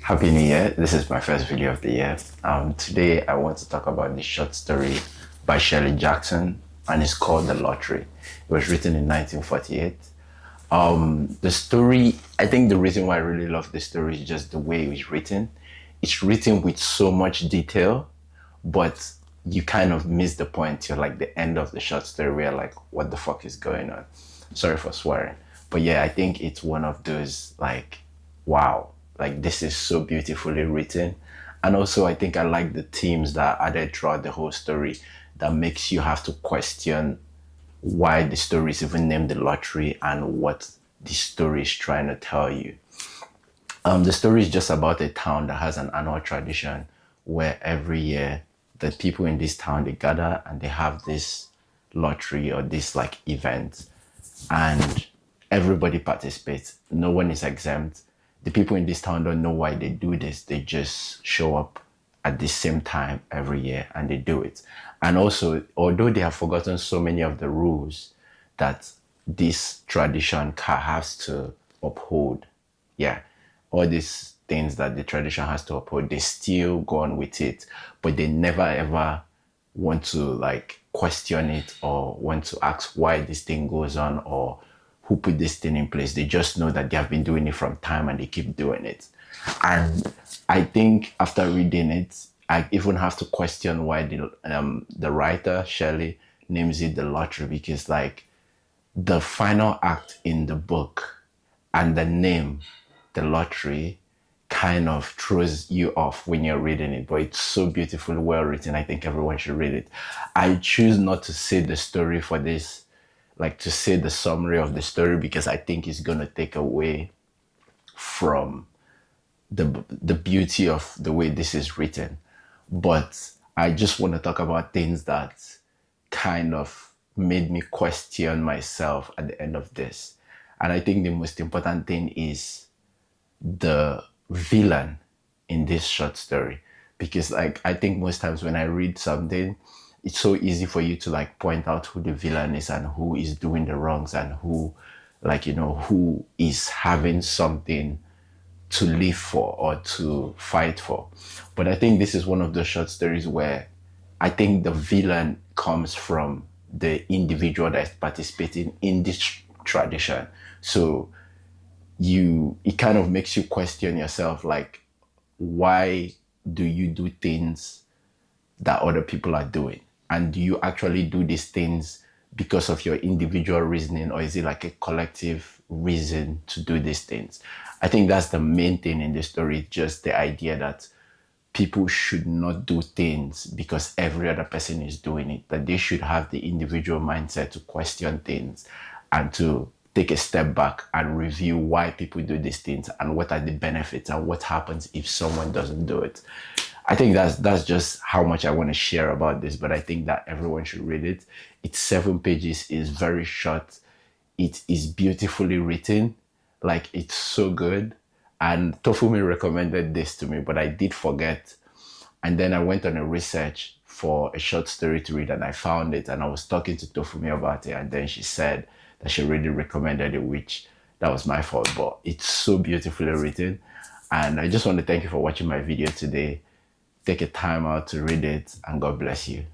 Happy New Year. This is my first video of the year. Today I want to talk about the short story by Shirley Jackson, and it's called The Lottery. It was written in 1948. The story, I think the reason why I really love the story is just the way it was written. It's written with so much detail, but you kind of miss the point till like the end of the short story where like, what the fuck is going on? Sorry for swearing. But yeah, I think it's one of those like, wow, like this is so beautifully written. And also I think I like the themes that are added throughout the whole story that makes you have to question why the story is even named The Lottery and what the story is trying to tell you. The story is just about a town that has an annual tradition where every year the people in this town they gather and they have this lottery or this like event, and everybody participates. No one is exempt. The people in this town don't know why they do this. They just show up at the same time every year and they do it. And also, although they have forgotten so many of the rules that this tradition has to uphold, yeah, all these things that the tradition has to uphold, they still go on with it, but they never ever want to like question it or want to ask why this thing goes on or who put this thing in place. They just know that they have been doing it from time and they keep doing it. And I think after reading it, I even have to question why the writer Shelley names it The Lottery, because like the final act in the book and the name The Lottery kind of throws you off when you're reading it, but it's so beautifully well written. I think everyone should read it. I choose not to say the story for this, like to say the summary of the story, because I think it's going to take away from the beauty of the way this is written. But I just want to talk about things that kind of made me question myself at the end of this. And I think the most important thing is the villain in this short story, because like I think most times when I read something, it's so easy for you to like point out who the villain is and who is doing the wrongs and who, like, who is having something to live for or to fight for. But I think this is one of the short stories where I think the villain comes from the individual that is participating in this tradition. So it kind of makes you question yourself, like, why do you do things that other people are doing? And do you actually do these things because of your individual reasoning, or is it like a collective reason to do these things? I think that's the main thing in the story, just the idea that people should not do things because every other person is doing it, that they should have the individual mindset to question things and to take a step back and review why people do these things and what are the benefits and what happens if someone doesn't do it. I think that's just how much I want to share about this, but I think that everyone should read it. It's 7 pages, it's very short, it is beautifully written, like it's so good. And Tofumi recommended this to me, but I did forget. And then I went on a research for a short story to read and I found it, and I was talking to Tofumi about it, and then she said that she really recommended it, which that was my fault, but it's so beautifully written. And I just want to thank you for watching my video today. Take a time out to read it, and God bless you.